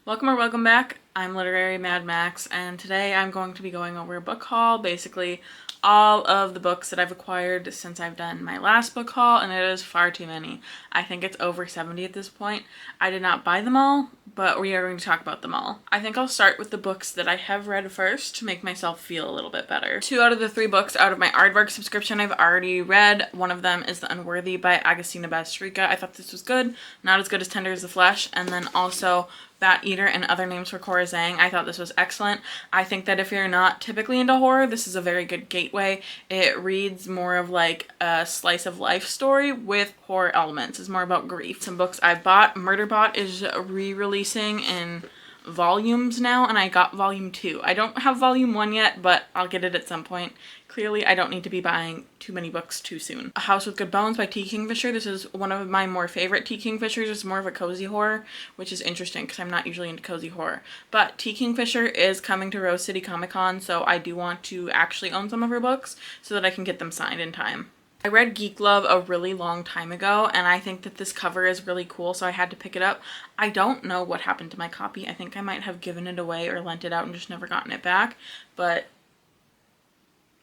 Welcome or welcome back. I'm Literary Mad Max, and today I'm going to be going over a book haul, basically all of the books that I've acquired since I've done my last book haul, and it is far too many. I think it's over 70 at this point. I did not buy them all, but we are going to talk about them all. I think I'll start with the books that I have read first to make myself feel a little bit better. 2 out of the 3 books out of my aardvark subscription I've already read. One of them is The Unworthy by Agustina Bazterrica. I thought this was good, not as good as Tender as the Flesh, and then also Bat Eater and Other Names for Cora Zhang. I thought this was excellent. I think that if you're not typically into horror, this is a very good gateway. It reads more of like a slice of life story with horror elements. It's more about grief. Some books I bought. Murderbot is re-releasing in volumes now, and I got volume 2. I don't have volume 1 yet, but I'll get it at some point. Clearly, I don't need to be buying too many books too soon. A House with Good Bones by T. Kingfisher. This is one of my more favorite T. Kingfishers. It's more of a cozy horror, which is interesting because I'm not usually into cozy horror. But T. Kingfisher is coming to Rose City Comic Con, so I do want to actually own some of her books so that I can get them signed in time. I read Geek Love a really long time ago, and I think that this cover is really cool, so I had to pick it up. I don't know what happened to my copy. I think I might have given it away or lent it out and just never gotten it back, but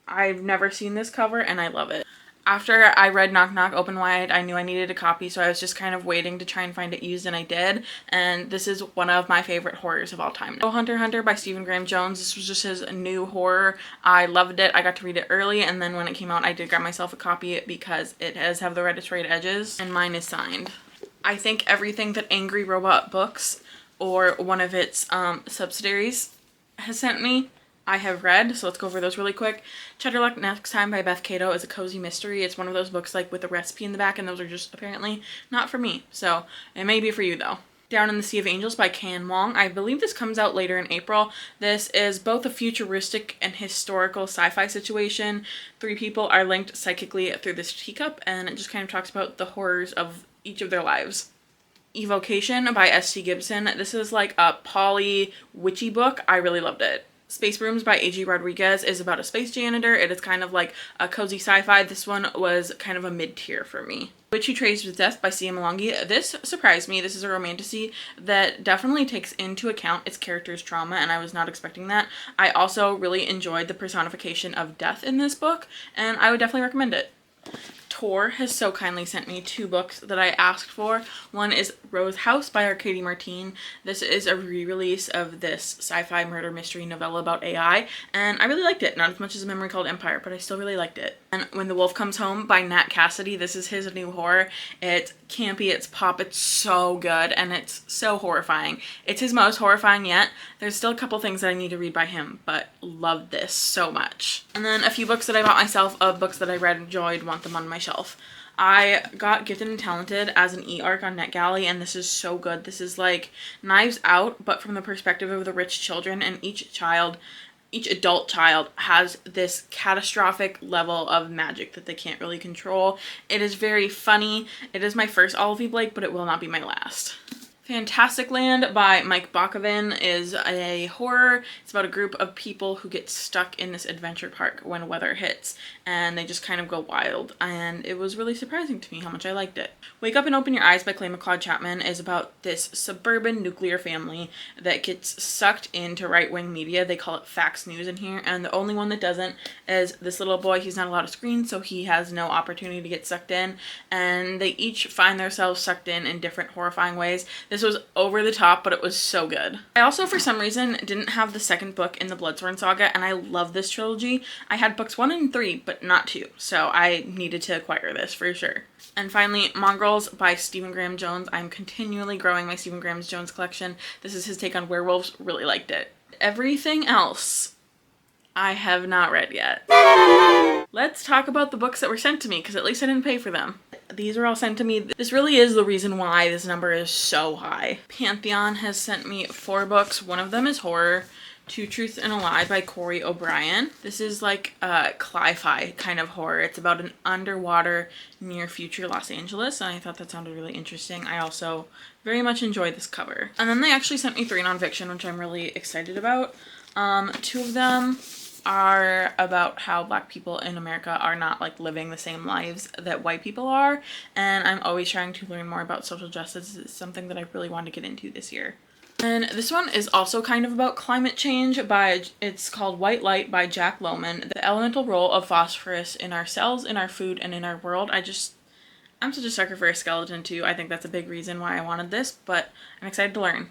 I've never seen this cover and I love it. After I read Knock Knock Open Wide, I knew I needed a copy, so I was just kind of waiting to try and find it used, and I did. And this is one of my favorite horrors of all time. Hunter x Hunter by Stephen Graham Jones. This was just his new horror. I loved it. I got to read it early, and then when it came out, I did grab myself a copy because it does have the reddest rated edges, and mine is signed. I think everything that Angry Robot Books, or one of its subsidiaries, has sent me, I have read, so let's go over those really quick. Cheddar Luck Next Time by Beth Cato is a cozy mystery. It's one of those books like with a recipe in the back, and those are just apparently not for me. So it may be for you though. Down in the Sea of Angels by Can Wong. I believe this comes out later in April. This is both a futuristic and historical sci-fi situation. 3 people are linked psychically through this teacup, and it just kind of talks about the horrors of each of their lives. Evocation by S.T. Gibson. This is like a poly witchy book. I really loved it. Space Rooms by A.G. Rodriguez is about a space janitor. It is kind of like a cozy sci-fi. This one was kind of a mid-tier for me. Witch Who Trades with Death by C.M. Malongi. This surprised me. This is a romantasy that definitely takes into account its character's trauma, and I was not expecting that. I also really enjoyed the personification of death in this book, and I would definitely recommend it. Tor has so kindly sent me 2 books that I asked for. One is Rose House by Arcady Martin. This is a re-release of this sci-fi murder mystery novella about AI, and I really liked it. Not as much as A Memory Called Empire, but I still really liked it. And When the Wolf Comes Home by Nat Cassidy. This is his new horror. It's campy, it's pop, it's so good, and it's so horrifying. It's his most horrifying yet. There's still a couple things that I need to read by him, but loved this so much. And then a few books that I bought myself of books that I read, enjoyed, want them on my shelf. I got Gifted and Talented as an e-arc on NetGalley, and this is so good. This is like Knives Out, but from the perspective of the rich children, and each adult child has this catastrophic level of magic that they can't really control. It is very funny. It is my first Olive Blake, but it will not be my last. Fantastic Land by Mike Bakovin is a horror. It's about a group of people who get stuck in this adventure park when weather hits, and they just kind of go wild, and it was really surprising to me how much I liked it. Wake Up and Open Your Eyes by Clay McLeod Chapman is about this suburban nuclear family that gets sucked into right-wing media. They call it Fax News in here, and the only one that doesn't is this little boy. He's not allowed to screen, so he has no opportunity to get sucked in, and they each find themselves sucked in different horrifying ways. This was over the top, but it was so good. I also, for some reason, didn't have the second book in the Bloodsworn Saga, and I love this trilogy. I had books 1 and 3, but not 2, so I needed to acquire this for sure. And finally, Mongrels by Stephen Graham Jones. I'm continually growing my Stephen Graham Jones collection. This is his take on werewolves. Really liked it. Everything else I have not read yet. Let's talk about the books that were sent to me, because at least I didn't pay for them. These were all sent to me. This really is the reason why this number is so high. Pantheon has sent me 4 books. One of them is horror. 2 Truths and a Lie by Corey O'Brien. This is like a cli-fi kind of horror. It's about an underwater near future Los Angeles, and I thought that sounded really interesting. I also very much enjoyed this cover. And then they actually sent me 3 nonfiction, which I'm really excited about. 2 of them are about how Black people in America are not like living the same lives that white people are, and I'm always trying to learn more about social justice. It's something that I really want to get into this year. And this one is also kind of about climate change it's called White Light by Jack Lohman. The elemental role of phosphorus in our cells, in our food, and in our world. I'm such a sucker for a skeleton too. I think that's a big reason why I wanted this, but I'm excited to learn.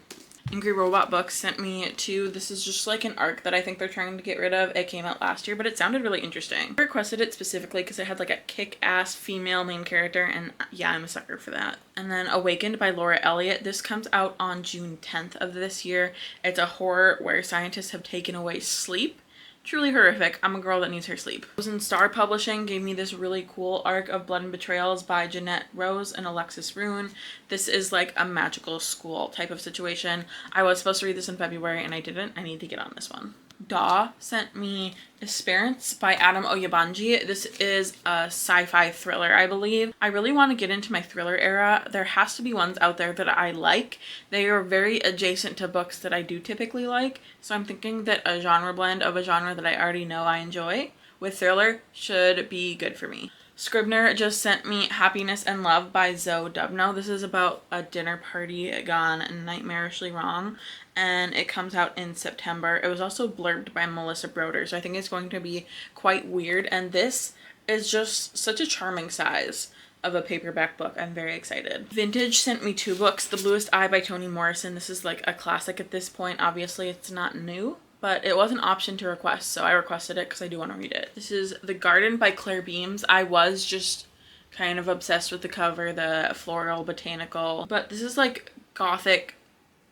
Angry Robot Books sent me this is just like an arc that I think they're trying to get rid of. It came out last year, but it sounded really interesting. I requested it specifically because it had like a kick-ass female main character, and yeah, I'm a sucker for that. And then Awakened by Laura Elliott. This comes out on June 10th of this year. It's a horror where scientists have taken away sleep. Truly horrific. I'm a girl that needs her sleep. Frozen Star Publishing gave me this really cool arc of Blood and Betrayals by Jeanette Rose and Alexis Rune. This is like a magical school type of situation. I was supposed to read this in February and I didn't. I need to get on this one. Daw sent me Esperance by Adam Oyebanji. This is a sci-fi thriller, I believe. I really want to get into my thriller era. There has to be ones out there that I like. They are very adjacent to books that I do typically like, so I'm thinking that a genre blend of a genre that I already know I enjoy with thriller should be good for me. Scribner just sent me Happiness and Love by Zoe Dubno. This is about a dinner party gone nightmarishly wrong, and it comes out in September. It was also blurbed by Melissa Broder, so I think it's going to be quite weird, and this is just such a charming size of a paperback book. I'm very excited. Vintage sent me 2 books. The Bluest Eye by Toni Morrison. This is like a classic at this point. Obviously, it's not new, but it was an option to request, so I requested it because I do want to read it. This is The Garden by Claire Beams. I was just kind of obsessed with the cover, the floral botanical, but this is like gothic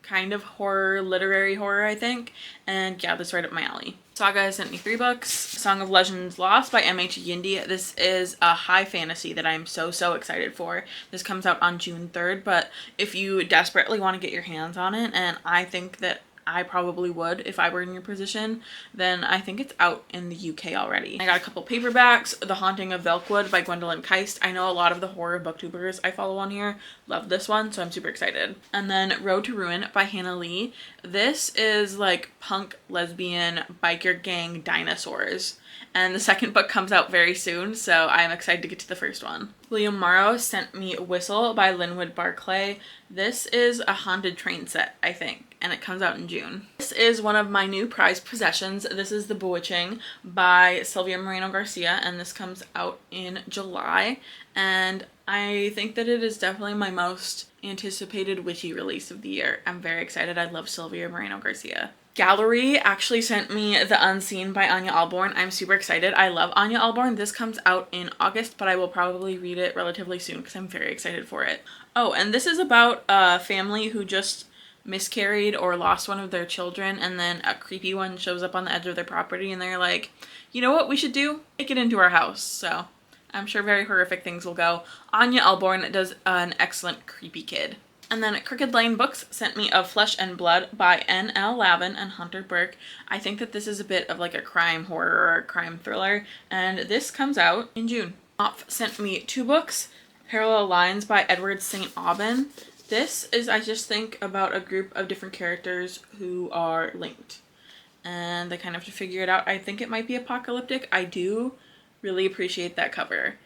kind of horror, literary horror, I think, and yeah, this is right up my alley. Saga has sent me 3 books. Song of Legends Lost by M.H. Yindi. This is a high fantasy that I'm so excited for. This comes out on June 3rd, but if you desperately want to get your hands on it, and I think that I probably would if I were in your position, then I think it's out in the UK already. I got a couple paperbacks. The Haunting of Velkwood by Gwendolyn Keist. I know a lot of the horror booktubers I follow on here love this one, so I'm super excited. And then Road to Ruin by Hannah Lee. This is like punk, lesbian, biker gang dinosaurs. And the second book comes out very soon, so I'm excited to get to the first one. William Morrow sent me Whistle by Linwood Barclay. This is a haunted train set, I think, and it comes out in June. This is one of my new prized possessions. This is The Bewitching by Sylvia Moreno Garcia, and this comes out in July. And I think that it is definitely my most anticipated witchy release of the year. I'm very excited. I love Sylvia Moreno Garcia. Gallery actually sent me The Unseen by Anya Alborn. I'm super excited. I love Anya Alborn. This comes out in August, but I will probably read it relatively soon because I'm very excited for it. Oh, and this is about a family who just miscarried or lost one of their children, and then a creepy one shows up on the edge of their property, and they're like, you know what we should do? Take it into our house. So I'm sure very horrific things will go. Anya Alborn does an excellent creepy kid. And then Crooked Lane Books sent me Of Flesh and Blood by N.L. Lavin and Hunter Burke. I think that this is a bit of like a crime horror or a crime thriller, and this comes out in June. Off sent me 2 books, Parallel Lines by Edward St. Aubin. This is, I just think, about a group of different characters who are linked, and they kind of have to figure it out. I think it might be apocalyptic. I do really appreciate that cover.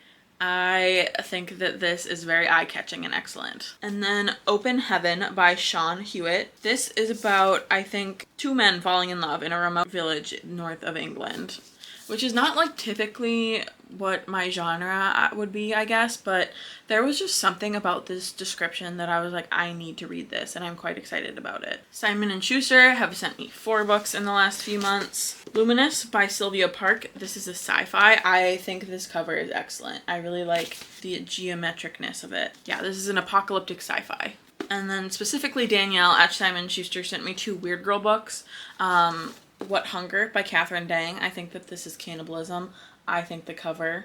I think that this is very eye-catching and excellent. And then Open Heaven by Sean Hewitt. This is about, I think, 2 men falling in love in a remote village north of England, which is not like typically what my genre would be, I guess, but there was just something about this description that I was like, I need to read this, and I'm quite excited about it. Simon & Schuster have sent me 4 books in the last few months. Luminous by Sylvia Park. This is a sci-fi. I think this cover is excellent. I really like the geometricness of it. Yeah, this is an apocalyptic sci-fi. And then specifically Danielle at Simon & Schuster sent me 2 Weird Girl books. What Hunger by Catherine Dang. I think that this is cannibalism. I think the cover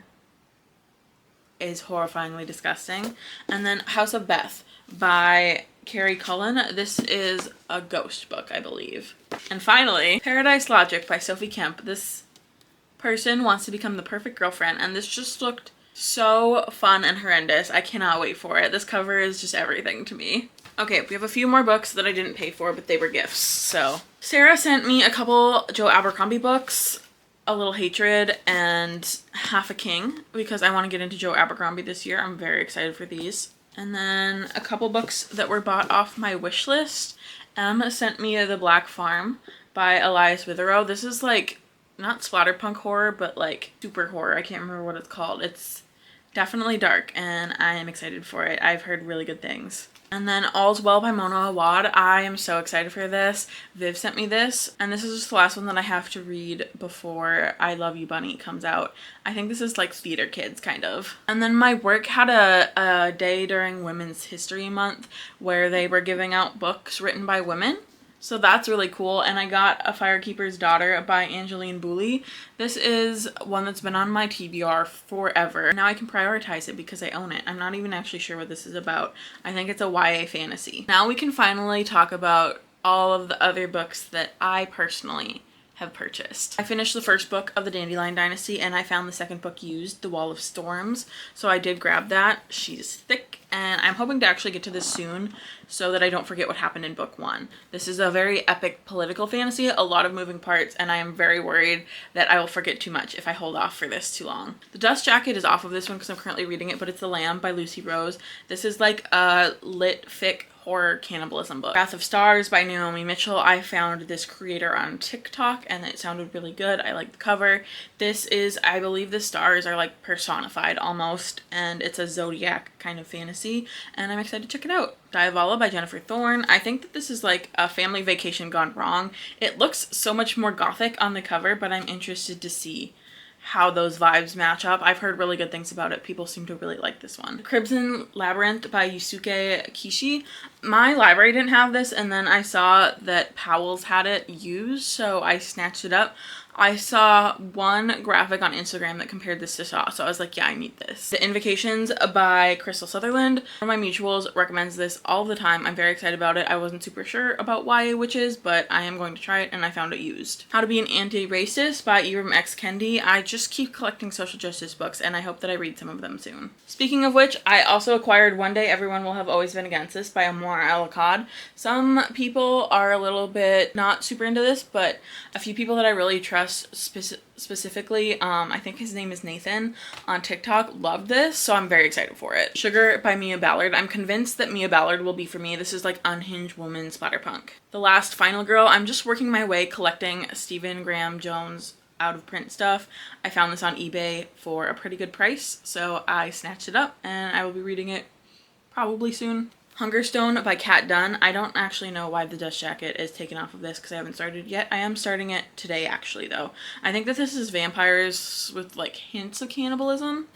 is horrifyingly disgusting. And then House of Beth by Carrie Cullen. This is a ghost book, I believe. And finally, Paradise Logic by Sophie Kemp. This person wants to become the perfect girlfriend, and this just looked so fun and horrendous. I cannot wait for it. This cover is just everything to me. Okay, we have a few more books that I didn't pay for, but they were gifts, so. Sarah sent me a couple Joe Abercrombie books, A Little Hatred and Half a King, because I want to get into Joe Abercrombie this year. I'm very excited for these. And then a couple books that were bought off my wish list, Em sent me The Black Farm by Elias Witherow. This is like not splatterpunk horror, but like super horror. I can't remember what it's called. It's definitely dark, and I am excited for it. I've heard really good things. And then All's Well by Mona Awad. I am so excited for this. Viv sent me this, and this is just the last one that I have to read before I Love You Bunny comes out. I think this is like theater kids, kind of. And then my work had a day during Women's History Month where they were giving out books written by women. So that's really cool. And I got A Firekeeper's Daughter by Angeline Booley. This is one that's been on my TBR forever. Now I can prioritize it because I own it. I'm not even actually sure what this is about. I think it's a YA fantasy. Now we can finally talk about all of the other books that I personally have purchased. I finished the first book of the Dandelion Dynasty, and I found the second book used, The Wall of Storms, so I did grab that. She's thick, and I'm hoping to actually get to this soon so that I don't forget what happened in book one. This is a very epic political fantasy, a lot of moving parts, and I am very worried that I will forget too much if I hold off for this too long. The dust jacket is off of this one because I'm currently reading it, but it's The Lamb by Lucy Rose. This is like a lit fic horror cannibalism book. Wrath of Stars by Naomi Mitchell. I found this creator on TikTok and it sounded really good. I like the cover. This is, I believe the stars are like personified almost, and it's a zodiac kind of fantasy, and I'm excited to check it out. Diavala by Jennifer Thorne. I think that this is like a family vacation gone wrong. It looks so much more gothic on the cover, but I'm interested to see how those vibes match up. I've heard really good things about it. People seem to really like this one. Crimson Labyrinth by Yusuke Kishi. My library didn't have this, and then I saw that Powell's had it used, so I snatched it up. I saw one graphic on Instagram that compared this to Saw, so I was like, yeah, I need this. The Invocations by Crystal Sutherland. One of my mutuals recommends this all the time. I'm very excited about it. I wasn't super sure about YA witches, but I am going to try it, and I found it used. How to Be an Anti-Racist by Ibram X. Kendi. I just keep collecting social justice books, and I hope that I read some of them soon. Speaking of which, I also acquired One Day Everyone Will Have Always Been Against This by Amor Al-Akkad. Some people are a little bit not super into this, but a few people that I really trust specifically, I think his name is Nathan on TikTok, loved this, so I'm very excited for it. Sugar by Mia Ballard. I'm convinced that Mia Ballard will be for me. This is like unhinged woman splatterpunk. The Last Final Girl. I'm just working my way collecting Stephen Graham Jones out of print stuff. I found this on eBay for a pretty good price, so I snatched it up and I will be reading it probably soon. Hungerstone by Kat Dunn. I don't actually know why the dust jacket is taken off of this because I haven't started yet. I am starting it today actually though. I think that this is vampires with like hints of cannibalism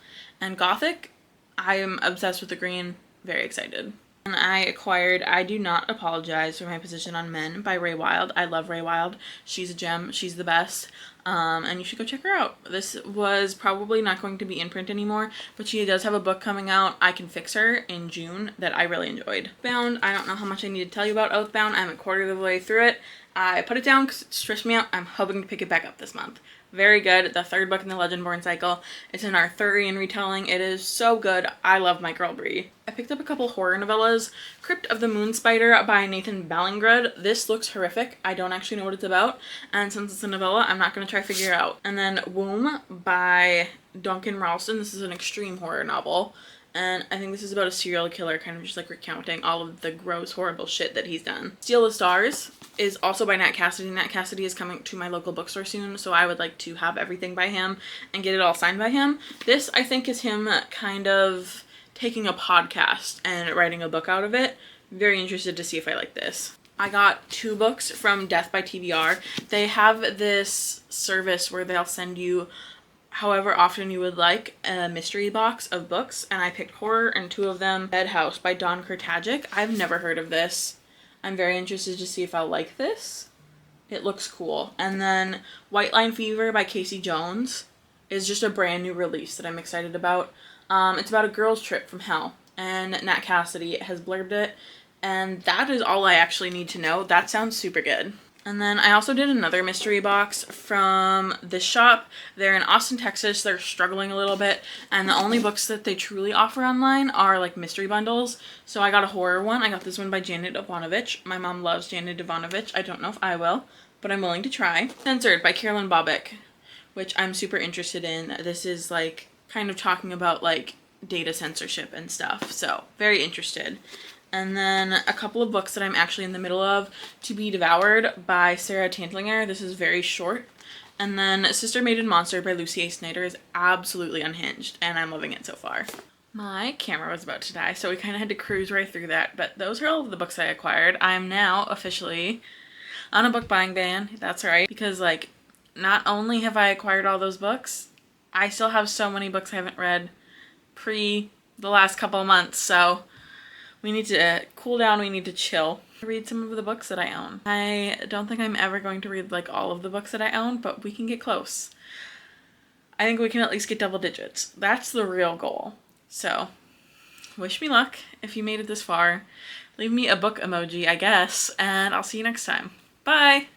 and gothic. I am obsessed with the green. Very excited. And I acquired I Do Not Apologize for My Position on Men by Ray Wild. I love Ray Wild. She's a gem. She's the best. And you should go check her out. This was probably not going to be in print anymore, but she does have a book coming out, I Can Fix Her, in June that I really enjoyed. Oathbound. I don't know how much I need to tell you about Oathbound. I'm a quarter of the way through it. I put it down because it stressed me out. I'm hoping to pick it back up this month. Very good. The third book in the Legendborn cycle. It's an Arthurian retelling. It is so good. I love my girl Brie. I picked up a couple horror novellas. Crypt of the Moon Spider by Nathan Ballingrud. This looks horrific. I don't actually know what it's about, and since it's a novella, I'm not going to try to figure it out. And then Womb by Duncan Ralston. This is an extreme horror novel, and I think this is about a serial killer kind of just like recounting all of the gross, horrible shit that he's done. Steal the Stars is also by Nat Cassidy. Nat Cassidy is coming to my local bookstore soon, so I would like to have everything by him and get it all signed by him. This, I think, is him kind of taking a podcast and writing a book out of it. Very interested to see if I like this. I got 2 books from Death by TBR. They have this service where they'll send you however often you would like a mystery box of books, and I picked horror, and 2 of them. Dead House by Dawn Kurtagic. I've never heard of this. I'm very interested to see if I'll like this. It looks cool. And then White Line Fever by Casey Jones is just a brand new release that I'm excited about. It's about a girl's trip from hell, and Nat Cassidy has blurbed it, and that is all I actually need to know. That sounds super good. And then I also did another mystery box from this shop. They're in Austin, Texas. They're struggling a little bit, and the only books that they truly offer online are like mystery bundles. So I got a horror one. I got this one by Janet Ivanovich. My mom loves Janet Ivanovich. I don't know if I will, but I'm willing to try. Censored by Carolyn Bobbick, which I'm super interested in. This is like kind of talking about like data censorship and stuff, so very interested. And then a couple of books that I'm actually in the middle of, To Be Devoured by Sarah Tantlinger. This is very short. And then Sister Maiden Monster by Lucy A. Snyder is absolutely unhinged, and I'm loving it so far. My camera was about to die, so we kind of had to cruise right through that, but those are all of the books I acquired. I am now officially on a book buying ban. That's right, because like, not only have I acquired all those books, I still have so many books I haven't read pre the last couple of months, so we need to cool down, we need to chill. Read some of the books that I own. I don't think I'm ever going to read like all of the books that I own, but we can get close. I think we can at least get double digits. That's the real goal. So, wish me luck if you made it this far. Leave me a book emoji, I guess, and I'll see you next time. Bye!